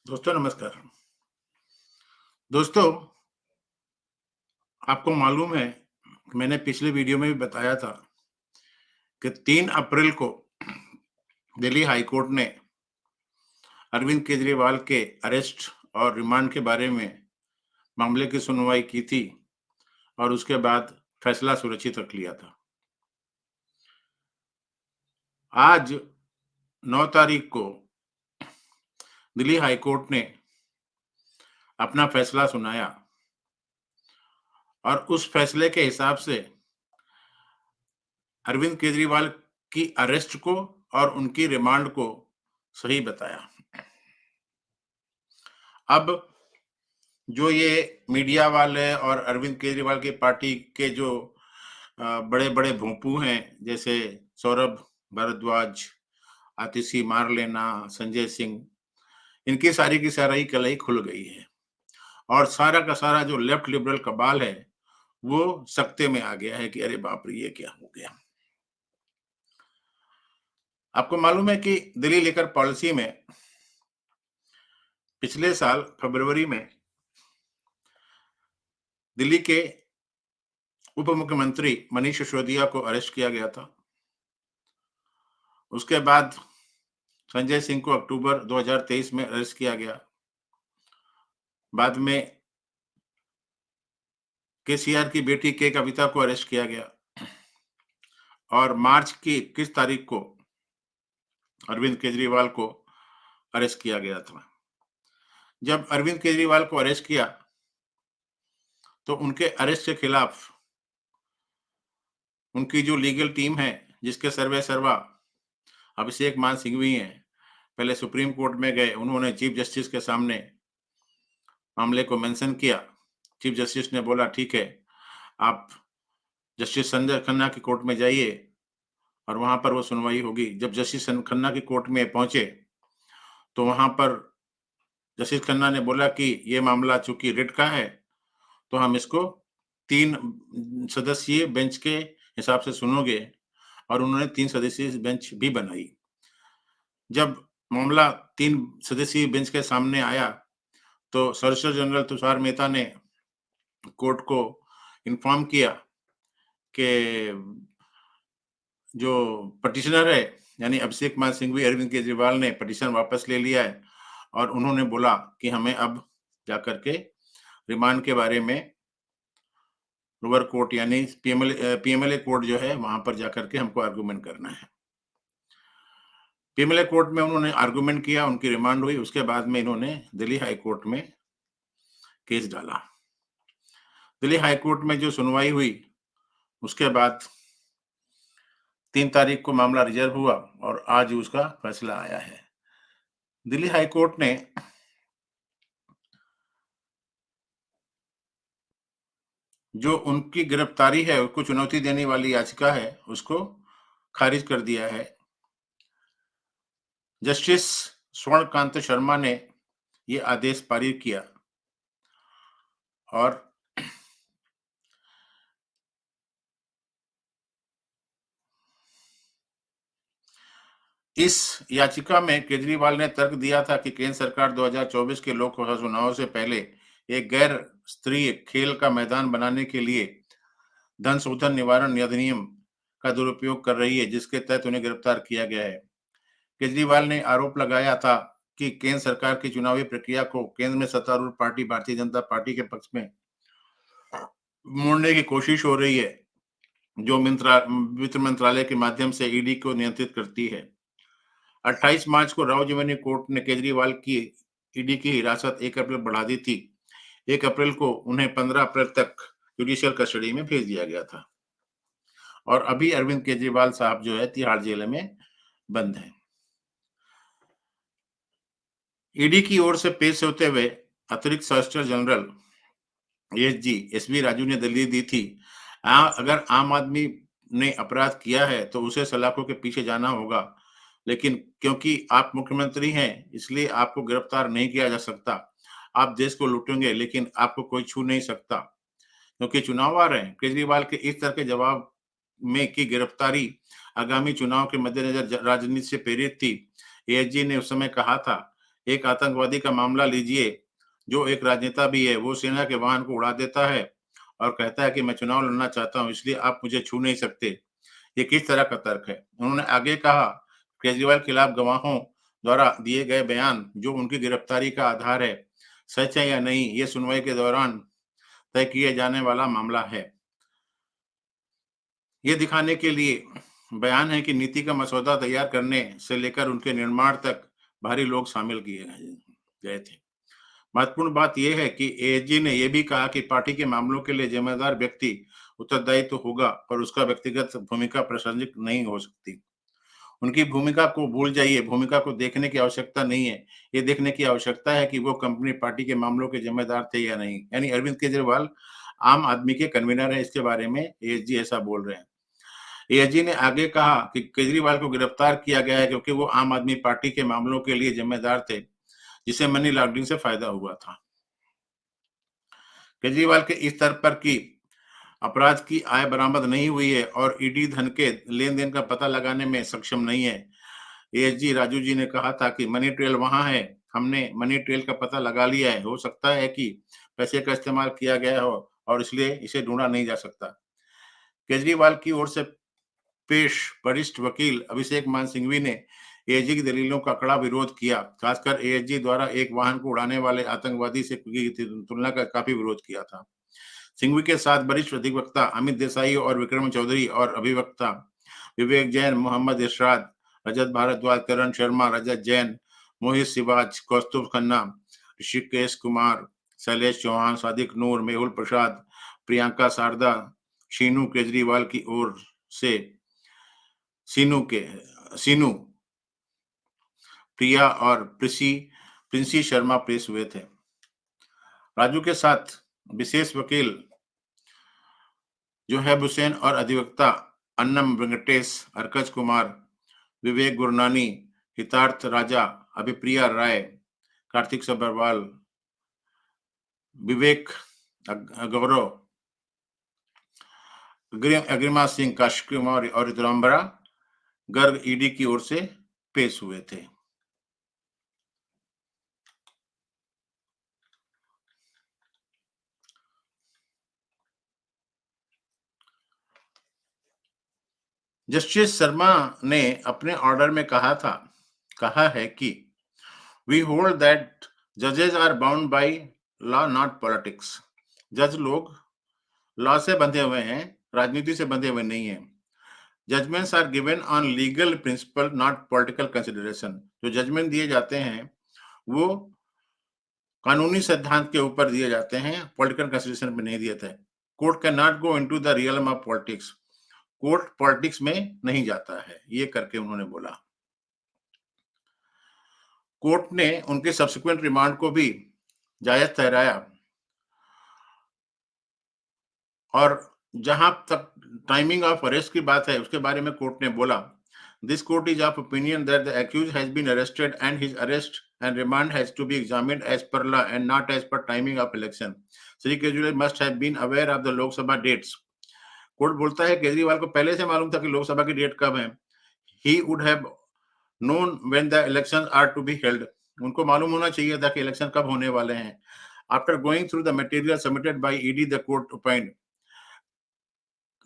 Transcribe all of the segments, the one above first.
दोस्तों नमस्कार। दोस्तों, आपको मालूम है, मैंने पिछले वीडियो में भी बताया था कि 3 अप्रैल को दिल्ली हाई कोर्ट ने अरविंद केजरीवाल के अरेस्ट और रिमांड के बारे में मामले की सुनवाई की थी और उसके बाद फैसला सुरक्षित रख लिया था। आज 9 तारीख को दिल्ली हाई कोर्ट ने अपना फैसला सुनाया और उस फैसले के हिसाब से अरविंद केजरीवाल की अरेस्ट को और उनकी रिमांड को सही बताया। अब जो ये मीडिया वाले और अरविंद केजरीवाल की पार्टी के जो बड़े-बड़े भोंपू हैं, जैसे सौरभ भारद्वाज, आतिशी मारलेना, संजय सिंह, इनकी सारी की सारी कलई खुल गई है और सारा का सारा जो लेफ्ट लिबरल कबाल है, वो सकते में आ गया है कि अरे बाप रे! ये क्या हो गया? आपको मालूम है कि दिल्ली लिकर पॉलिसी में पिछले साल फरवरी में दिल्ली के उप मुख्यमंत्री मनीष सिसोदिया को अरेस्ट किया गया था। उसके बाद संजय सिंह को अक्टूबर 2023 में अरेस्ट किया गया। बाद में केसीआर की बेटी के कविता को अरेस्ट किया गया और मार्च की 21 तारीख को अरविंद केजरीवाल को अरेस्ट किया गया था। जब अरविंद केजरीवाल को अरेस्ट किया, तो उनके अरेस्ट के खिलाफ उनकी जो लीगल टीम है, जिसके सर्वेसर्वा अभिषेक मान सिंघवी हैं, पहले सुप्रीम कोर्ट में गए, उन्होंने चीफ जस्टिस के सामने मामले को मेंशन किया। चीफ जस्टिस ने बोला ठीक है, आप जस्टिस संजय खन्ना की कोर्ट में जाइए और वहाँ पर वो सुनवाई होगी। जब जस्टिस खन्ना की कोर्ट में पहुँचे, तो वहाँ पर जस्टिस खन्ना ने बोला कि ये मामला चूँकि रिट का है, तो हम इसको 3 सदस्यीय बेंच के हिसाब से सुनोगे और उन्होंने 3 सदस्यीय बेंच भी बनाई। जब मामला 3 सदस्यीय बेंच के सामने आया, तो सॉलिसिटर जनरल तुषार मेहता ने कोर्ट को इन्फॉर्म किया कि जो पिटिशनर है, यानी अभिषेक मान सिंघवी, अरविंद केजरीवाल ने पिटीशन वापस ले लिया है और उन्होंने बोला कि हमें अब जाकर के रिमांड के बारे में लोअर कोर्ट यानी पीएमएलए कोर्ट जो है, वहाँ पर जाकर के हमको आर्गुमेंट करना है। पीएमएलए कोर्ट में उन्होंने आर्गुमेंट किया, उनकी रिमांड हुई, उसके बाद में इन्होंने दिल्ली हाई कोर्ट में केस डाला। दिल्ली हाई कोर्ट में जो सुनवाई हुई, उसके बाद 3 तारीख को मामला रिजर्व हुआ और आज उसका फैसला आया है। दिल्ली हाई कोर्ट ने जो उनकी गिरफ्तारी है, उसको चुनौती देने वाली याचिका है, उसको खारिज कर दिया है। जस्टिस स्वर्णकांत शर्मा ने ये आदेश पारित किया और इस याचिका में केजरीवाल ने तर्क दिया था कि केंद्र सरकार 2024 के लोकसभा चुनाव से पहले एक गैर स्तरीय खेल का मैदान बनाने के लिए धन शोधन निवारण अधिनियम का दुरुपयोग कर रही है, जिसके तहत उन्हें गिरफ्तार किया गया है। केजरीवाल ने आरोप लगाया था कि केंद्र सरकार की चुनावी प्रक्रिया को केंद्र में सत्तारूढ़ पार्टी भारतीय जनता पार्टी के पक्ष में मोड़ने की कोशिश हो रही है, जो वित्त मंत्रालय के माध्यम से ईडी को नियंत्रित करती है। 28 मार्च को राव रेवेन्यू कोर्ट ने केजरीवाल की ईडी की हिरासत 1 अप्रैल बढ़ा दी थी। 1 अप्रैल को उन्हें 15 अप्रैल तक जुडिशियल कस्टडी में भेज दिया गया था और अभी अरविंद केजरीवाल साहब जो है तिहाड़ जेल में बंद हैं। ईडी की ओर से पेश होते हुए अतिरिक्त solicitor general SG SV Raju ने दलील दी थी, अगर आम आदमी ने अपराध किया है तो उसे सलाखों के पीछे जाना होगा, लेकिन क्योंकि आप मुख्यमंत्री हैं, इसलिए आपको गिरफ्तार नहीं किया जा सकता। आप देश को लूटेंगे, लेकिन आपको कोई छू नहीं सकता, क्योंकि चुनाव आ रहे हैं। केजरीवाल के इस तरह के जवाब में की गिरफ्तारी आगामी चुनाव के मद्देनजर राजनीति से प्रेरित थी। एएसजी ने उस समय कहा था एक आतंकवादी का मामला लीजिए, जो एक राजनेता भी है, वो सेना के वाहन को उड़ा देता है और कहता है कि मैं चुनाव लड़ना चाहता हूँ, इसलिए आप मुझे छू नहीं सकते। ये किस तरह का तर्क है? उन्होंने आगे कहा, केजरीवाल के खिलाफ गवाहों द्वारा दिए गए बयान, जो उनकी गिरफ्तारी का आधार है, सच है या नहीं, ये सुनवाई के दौरान तय किए जाने वाला मामला है। ये दिखाने के लिए बयान है कि नीति का मसौदा तैयार करने से लेकर उनके निर्माण तक भारी लोग शामिल किए गए थे। महत्वपूर्ण बात यह है कि एएसजी ने यह भी कहा कि पार्टी के मामलों के लिए जिम्मेदार व्यक्ति उत्तरदायी तो होगा, पर उसका व्यक्तिगत भूमिका प्रासंगिक नहीं हो सकती। उनकी भूमिका को भूल जाइए, भूमिका को देखने की आवश्यकता नहीं है। ये देखने की आवश्यकता है कि वो कंपनी पार्टी के मामलों के जिम्मेदार थे या नहीं। यानी अरविंद केजरीवाल आम आदमी के कन्वीनर हैं, इसके बारे में एएसजी ऐसा बोल रहे हैं। एएसजी ने आगे कहा कि केजरीवाल को गिरफ्तार किया गया है क्योंकि वो आम आदमी पार्टी के मामलों के लिए जिम्मेदार थे, जिसे मनी लॉन्ड्रिंग से फायदा हुआ था। केजरीवाल के इस स्तर पर की अपराध की आय बरामद नहीं हुई है और ईडी धन के लेन-देन का पता लगाने में सक्षम नहीं है। एएसजी राजू जी ने कहा था कि मनी ट्रेल वहाँ है, हमने मनी ट्रेल का पता लगा लिया है। हो सकता है कि पैसे का इस्तेमाल किया गया हो और इसलिए इसे ढूँढा नहीं जा सकता। केजरीवाल की ओर से पेश वरिष्ठ वकील अभिषेक मान सिंघवी ने एएसजी की दलीलों का कड़ा विरोध किया। खासकर एएसजी द्वारा एक वाहन को उड़ाने वाले आतंकवादी से की तुलना का काफी विरोध किया था। सिंघवी के साथ वरिष्ठ अधिवक्ता अमित देसाई और विक्रम चौधरी और अभिवक्ता विवेक जैन, मोहम्मद इरशाद, रजत भारद्वाज, करण शर्मा, रजत जैन, मोहित सिवाच, कौस्तुभ खन्ना, ऋषिकेश कुमार, शैलेश चौहान, सादिक नूर, मेहुल प्रसाद, प्रियंका शारदा, शीनू केजरीवाल की ओर से सीनू, प्रिया और प्रिंसी शर्मा पेश हुए थे। राजू के साथ विशेष वकील जोहेब हुसैन और अधिवक्ता अन्नम वेंकटेश, अर्कज कुमार, विवेक गुरनानी, हितार्थ राजा, अभिप्रिया राय, कार्तिक सब्बरवाल, विवेक गौरव, अग्रिमा सिंह, काशिक कुमार और रितुराम्बरा गर्ग ईडी की ओर से पेश हुए थे। जस्टिस शर्मा ने अपने ऑर्डर में कहा है कि वी होल्ड दैट जजेस are bound by law not politics. जज लोग लॉ से बंधे हुए हैं, राजनीति से बंधे हुए नहीं हैं। Judgements are given on legal principle not political consideration. जो जजमेंट दिए जाते हैं वो कानूनी सिद्धांत के ऊपर दिए जाते हैं, पॉलिटिकल कंसिडरेशन में नहीं दिए थे। Court can not go into the realm of politics. Court politics में नहीं जाता है, ये करके उन्होंने बोला। कोर्ट ने उनके सब्सिक्वेंट रिमांड को भी जायज ठहराया और जहां तक टाइमिंग ऑफ अरेस्ट की बात है उसके बारे में कोर्ट ने बोला, this court is of opinion that the accused has been arrested and his arrest and remand has to be examined as per law and not as per timing of election. Shri Kejriwal must have been aware of the Lok Sabha dates. Court बोलता है केजरीवाल को पहले से मालूम था कि लोकसभा की date कब है। He would have known when the elections are to be held. उनको मालूम होना चाहिए था कि इलेक्शन कब होने वाले हैं। After going through the material submitted by ED the court opinion.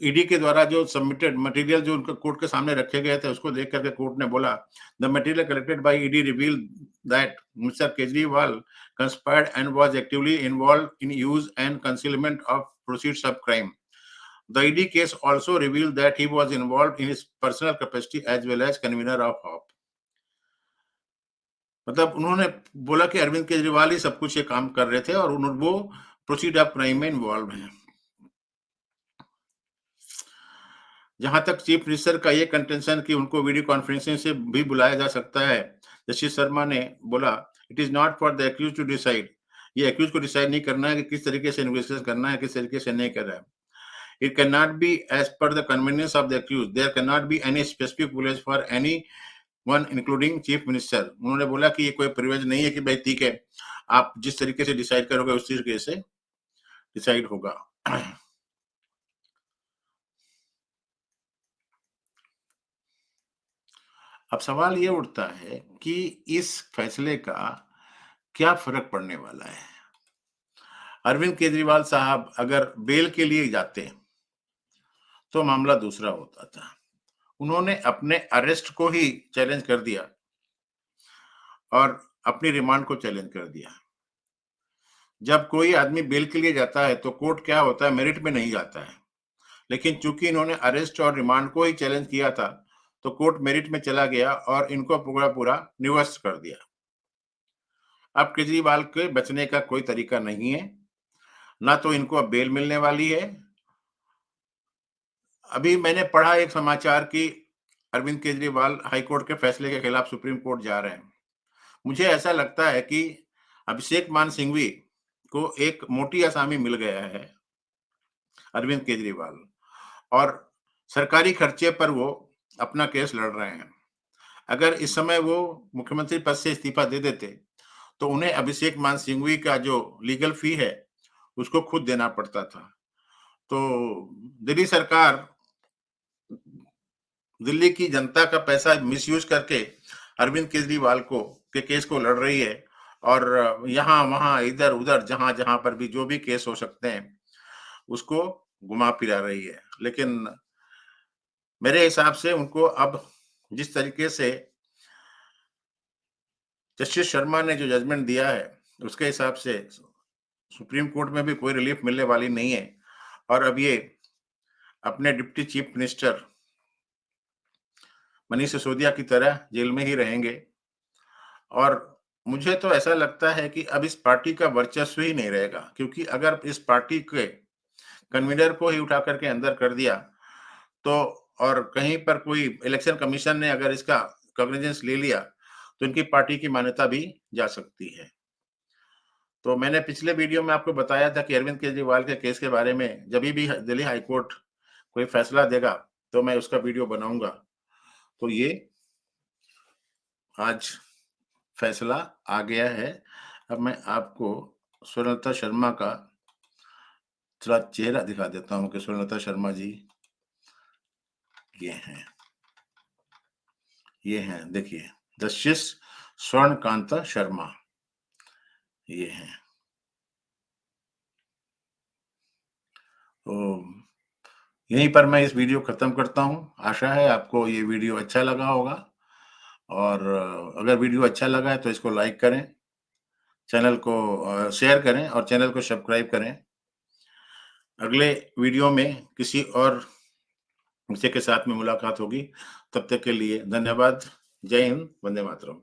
ED के द्वारा जो सबमिटेड मटेरियल जो उनके कोर्ट के सामने रखे गए थे उसको देख करके कोर्ट ने बोला, the material collected by ED reveal that mister Kejriwal conspired and was actively involved in use and concealment of proceeds of crime. The ED case also revealed that he was involved in his personal capacity as well as convener of HOP। मतलब उन्होंने बोला कि अरविंद केजरीवाल ही सब कुछ ये काम कर रहे थे और वो प्रोसीड ऑफ क्राइम में इन्वॉल्व हैं। जहां तक चीफ मिनिस्टर का ये कंटेंशन कि उनको वीडियो कॉन्फ्रेंसिंग से भी बुलाया जा सकता है, जस्टिस शर्मा ने बोला, it is not for the accused to decide. ये एक्यूज को डिसाइड नहीं करना है कि किस तरीके से इन्वेस्टिगेशन करना है, किस तरीके से नहीं कर रहा है। It cannot be as per the convenience of the accused. There cannot be any specific privilege for anyone, including chief minister। उन्होंने बोला कि ये कोई प्रिविलेज नहीं है कि भाई ठीक है, आप जिस तरीके से डिसाइड करोगे उस तरीके से डिसाइड होगा। अब सवाल ये उठता है कि इस फैसले का क्या फ़र्क पड़ने वाला है? अरविंद केजरीवाल साहब अगर बेल के लिए जाते, तो मामला दूसरा होता था। उन्होंने अपने अरेस्ट को ही चैलेंज कर दिया और अपनी रिमांड को चैलेंज कर दिया। जब कोई आदमी बेल के लिए जाता है, तो कोर्ट क्या होता है, मेरिट में नहीं जाता है। लेकिन चूँकि इन्होंने अरेस्ट और रिमांड को ही चैलेंज किया था, तो कोर्ट मेरिट में चला गया और इनको पूरा-पूरा निवस्त कर दिया। अब केजरीवाल के बचने का कोई तरीका नहीं है, ना तो इनको अब बेल मिलने वाली है। अभी मैंने पढ़ा एक समाचार कि अरविंद केजरीवाल हाई कोर्ट के फैसले के खिलाफ सुप्रीम कोर्ट जा रहे हैं। मुझे ऐसा लगता है कि अभिषेक मान सिंघवी को एक मोटी असामी मिल गया है, अरविंद केजरीवाल, और सरकारी खर्चे पर वो अपना केस लड़ रहे हैं। अगर इस समय वो मुख्यमंत्री पद से इस्तीफा दे देते, तो उन्हें अभिषेक मान सिंघवी का जो लीगल फी है, उसको खुद देना पड़ता था। तो दिल्ली सरकार दिल्ली की जनता का पैसा मिसयूज़ करके अरविंद केजरीवाल के केस को लड़ रही है और यहाँ-वहाँ, इधर-उधर, जहाँ-जहाँ पर भी जो भी केस हो सकते हैं, उसको घुमा-फिरा रही है। लेकिन मेरे हिसाब से उनको अब जिस तरीके से जस्टिस शर्मा ने जो जजमेंट दिया है, उसके हिसाब से सुप्रीम कोर्ट में भी कोई रिलीफ मिलने वाली नहीं है और अब ये अपने deputy chief minister Manish Sisodia की तरह जेल में ही रहेंगे और मुझे तो ऐसा लगता है कि अब इस पार्टी का वर्चस्व ही नहीं रहेगा क्योंकि अगर इस पार्टी के कन्वीनर को ही उठा कर के अंदर कर दिया, तो और कहीं पर कोई इलेक्शन कमीशन ने अगर इसका कॉग्निजेंस ले लिया, तो इनकी पार्टी की मान्यता भी जा सकती है। तो मैंने पिछले वीडियो में आपको बताया था कि अरविंद केजरीवाल के केस के बारे में जभी भी दिल्ली हाई कोर्ट कोई फैसला देगा, तो मैं उसका वीडियो बनाऊँगा। तो ये आज फैसला आ गया है। अब मैं आपको स्वर्णलता शर्मा का थोड़ा चेहरा दिखा देता हूँ कि स्वर्णलता शर्मा जी ये हैं। ये हैं, देखिए, जस्टिस स्वर्णकांता शर्मा, ये हैं। तो यहीं पर मैं इस वीडियो खत्म करता हूँ। आशा है आपको ये वीडियो अच्छा लगा होगा और अगर वीडियो अच्छा लगा है तो इसको लाइक करें, चैनल को शेयर करें और चैनल को सब्सक्राइब करें। अगले वीडियो में किसी और विषय के साथ में मुलाकात होगी। तब तक के लिए धन्यवाद। जय हिंद, वंदे मातरम।